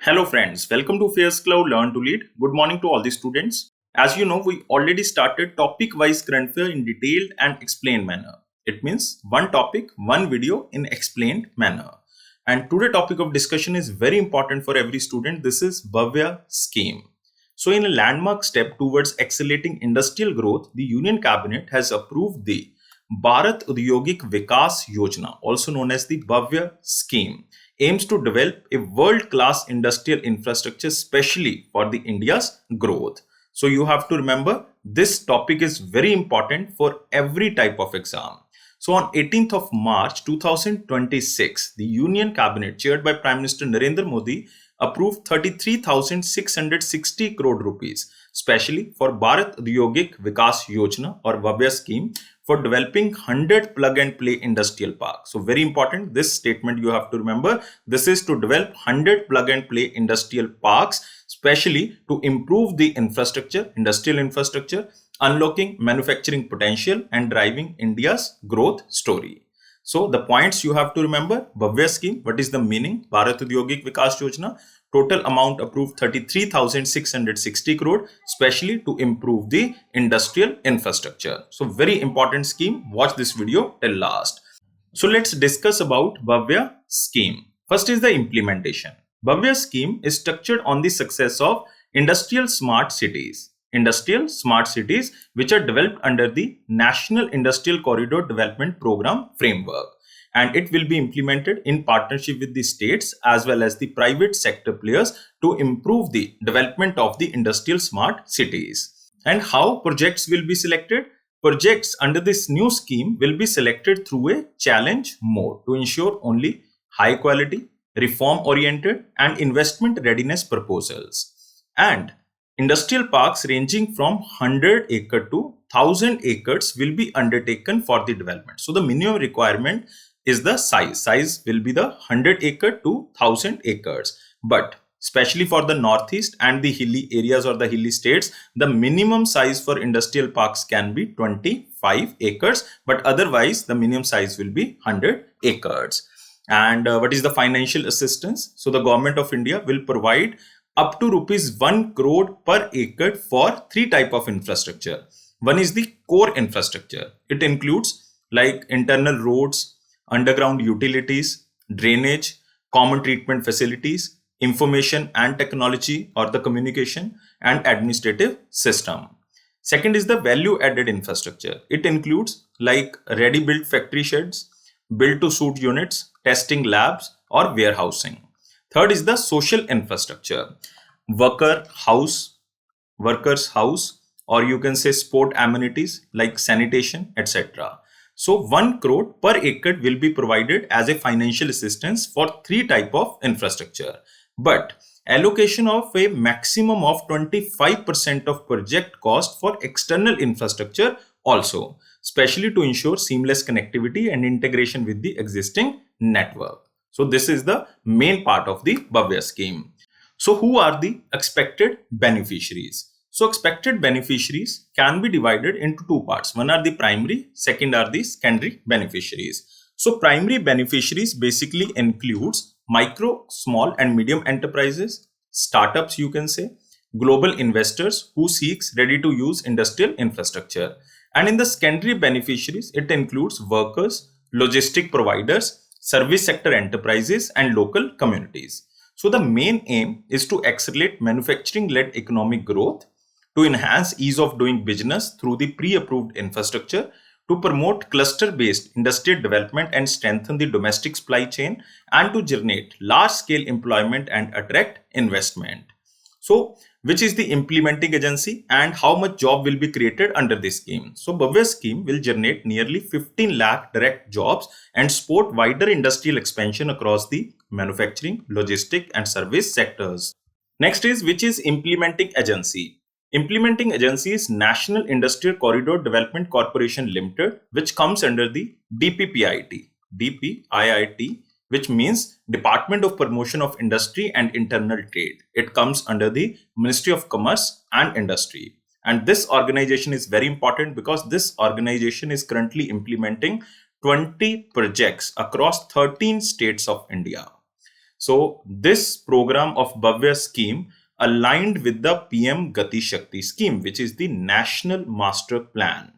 Hello friends, welcome to AffairsCloud Learn to Lead. Good morning to all the students. As you know, we already started topic-wise current affair in detailed and explained manner. It means one topic, one video in explained manner. And today's topic of discussion is very important for every student. This is BHAVYA Scheme. So in a landmark step towards accelerating industrial growth, the Union Cabinet has approved the Bharat Udyogik Vikas Yojana, also known as the BHAVYA Scheme, aims to develop a world-class industrial infrastructure especially for the India's growth. So you have to remember this topic is very important for every type of exam. So on 18th of March 2026, the Union Cabinet chaired by Prime Minister Narendra Modi approved 33,660 crore rupees, specially for Bharat Udyogik Vikas Yojana or BHAVYA Scheme for developing 100 plug-and-play industrial parks. So very important, this statement you have to remember. This is to develop 100 plug-and-play industrial parks, especially to improve the infrastructure, industrial infrastructure, unlocking manufacturing potential and driving India's growth story. So the points you have to remember: BHAVYA Scheme, what is the meaning? Bharat Udyogik Vikas Yojana, total amount approved 33,660 crore, especially to improve the industrial infrastructure. So very important scheme. Watch this video till last. So let's discuss about BHAVYA Scheme. First is the implementation. BHAVYA Scheme is structured on the success of industrial smart cities. Industrial smart cities which are developed under the National Industrial Corridor Development Program framework, and it will be implemented in partnership with the states as well as the private sector players to improve the development of the industrial smart cities. And how projects will be selected? Projects under this new scheme will be selected through a challenge mode to ensure only high quality, reform oriented and investment readiness proposals. And industrial parks ranging from 100 acre to 1000 acres will be undertaken for the development. So the minimum requirement is the size. Size will be the 100 acre to 1000 acres. But especially for the northeast and the hilly areas or the hilly states, the minimum size for industrial parks can be 25 acres. But otherwise, the minimum size will be 100 acres. And what is the financial assistance? So the government of India will provide up to rupees 1 crore per acre for three types of infrastructure. One is the core infrastructure. It includes like internal roads, underground utilities, drainage, common treatment facilities, information and technology or the communication and administrative system. Second is the value added infrastructure. It includes like ready built factory sheds, built to suit units, testing labs or warehousing. Third is the social infrastructure, workers' house, or you can say sport amenities like sanitation, etc. So 1 crore per acre will be provided as a financial assistance for three types of infrastructure. But allocation of a maximum of 25% of project cost for external infrastructure also, especially to ensure seamless connectivity and integration with the existing network. So this is the main part of the BHAVYA Scheme. So who are the expected beneficiaries? So expected beneficiaries can be divided into two parts. One are the primary, second are the secondary beneficiaries. So primary beneficiaries basically includes micro, small and medium enterprises, startups you can say, global investors who seeks ready to use industrial infrastructure. And in the secondary beneficiaries, it includes workers, logistic providers, service sector enterprises and local communities. So the main aim is to accelerate manufacturing-led economic growth, to enhance ease of doing business through the pre-approved infrastructure, to promote cluster-based industrial development and strengthen the domestic supply chain, and to generate large-scale employment and attract investment. So which is the implementing agency and how much job will be created under this scheme? So BHAVYA Scheme will generate nearly 15 lakh direct jobs and support wider industrial expansion across the manufacturing, logistic and service sectors. Next is which is implementing agency. Implementing agency is National Industrial Corridor Development Corporation Limited, which comes under the DPIIT, which means Department of Promotion of Industry and Internal Trade. It comes under the Ministry of Commerce and Industry. And this organization is very important because this organization is currently implementing 20 projects across 13 states of India. So this program of BHAVYA scheme aligned with the PM Gati Shakti scheme, which is the National Master Plan.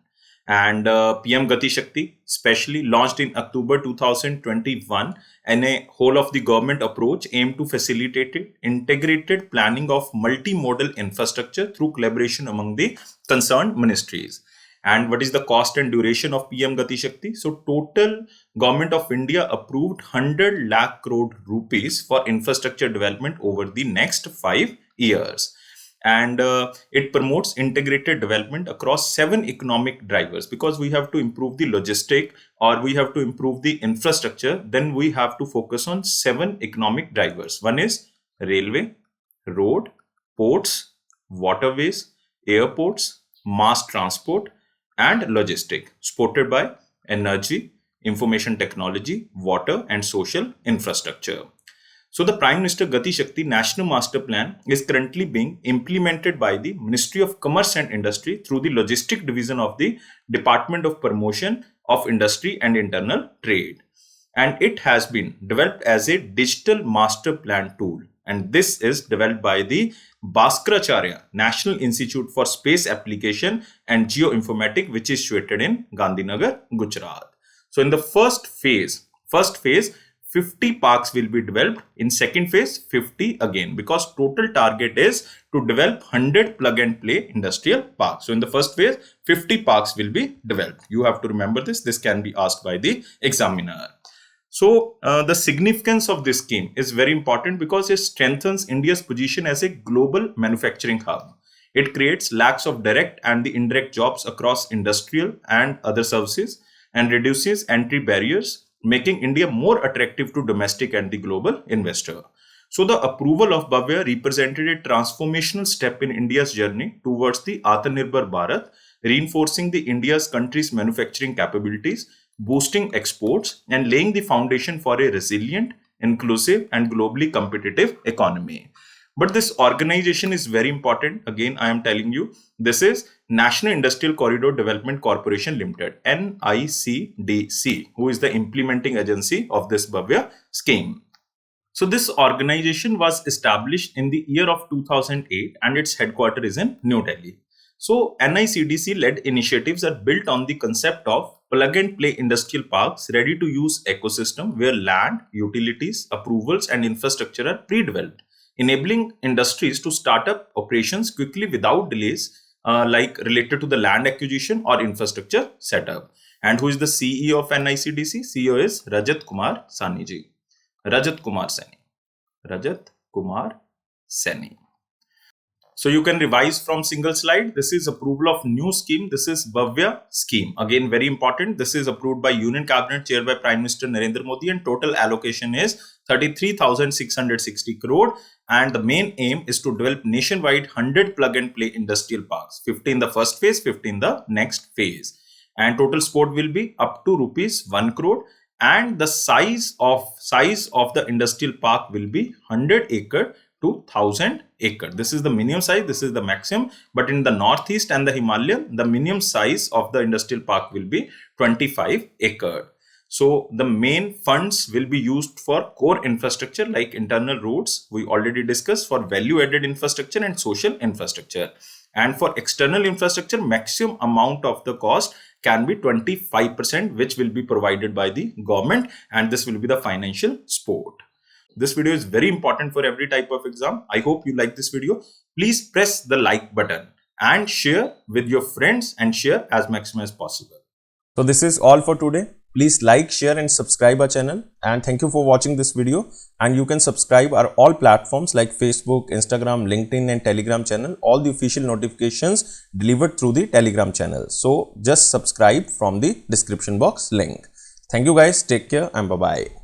And PM Gati Shakti, specially launched in October 2021, and a whole of the government approach aimed to facilitate integrated planning of multimodal infrastructure through collaboration among the concerned ministries. And what is the cost and duration of PM Gati Shakti? So total Government of India approved 100 lakh crore rupees for infrastructure development over the next 5 years. And it promotes integrated development across 7 economic drivers, because we have to improve the logistic or we have to improve the infrastructure. Then we have to focus on 7 economic drivers. One is railway, road, ports, waterways, airports, mass transport, and logistic, supported by energy, information technology, water, and social infrastructure. So the Prime Minister Gati Shakti National Master Plan is currently being implemented by the Ministry of Commerce and Industry through the Logistic Division of the Department of Promotion of Industry and Internal Trade. And it has been developed as a digital master plan tool. And this is developed by the Bhaskaracharya National Institute for Space Application and Geoinformatics, which is situated in Gandhinagar, Gujarat. So in the first phase, 50 parks will be developed. In second phase, 50 again, because total target is to develop 100 plug and play industrial parks. So in the first phase, 50 parks will be developed. You have to remember this. This can be asked by the examiner. So the significance of this scheme is very important because it strengthens India's position as a global manufacturing hub. It creates lakhs of direct and the indirect jobs across industrial and other services and reduces entry barriers, making India more attractive to domestic and the global investor. So the approval of BHAVYA represented a transformational step in India's journey towards the Atmanirbhar Bharat, reinforcing the India's country's manufacturing capabilities, boosting exports, and laying the foundation for a resilient, inclusive, and globally competitive economy. But this organization is very important. Again, I am telling you, this is National Industrial Corridor Development Corporation Limited, NICDC, who is the implementing agency of this BHAVYA scheme. So this organization was established in the year of 2008 and its headquarters is in New Delhi. So NICDC-led initiatives are built on the concept of plug-and-play industrial parks, ready-to-use ecosystem where land, utilities, approvals, and infrastructure are pre-developed, enabling industries to start up operations quickly without delays, like related to the land acquisition or infrastructure setup. And who is the CEO of NICDC? CEO is Rajat Kumar Sani ji. Rajat Kumar Sani. So you can revise from single slide. This is approval of new scheme. This is BHAVYA scheme. Again, very important. This is approved by Union Cabinet chaired by Prime Minister Narendra Modi, and total allocation is 33,660 crore. And the main aim is to develop nationwide 100 plug and play industrial parks, 50 in the first phase, 50 in the next phase. And total support will be up to rupees 1 crore. And the size of the industrial park will be 100 acre to 1000 acre. This is the minimum size, this is the maximum. But in the northeast and the Himalayan, the minimum size of the industrial park will be 25 acre. So the main funds will be used for core infrastructure like internal roads, we already discussed, for value added infrastructure and social infrastructure. And for external infrastructure, maximum amount of the cost can be 25%, which will be provided by the government, and this will be the financial support. This video is very important for every type of exam. I hope you like this video. Please press the like button and share with your friends and share as maximum as possible. So this is all for today. Please like, share and subscribe our channel, and thank you for watching this video. And you can subscribe our all platforms like Facebook, Instagram, LinkedIn and Telegram channel. All the official notifications delivered through the Telegram channel. So just subscribe from the description box link. Thank you guys. Take care and bye-bye.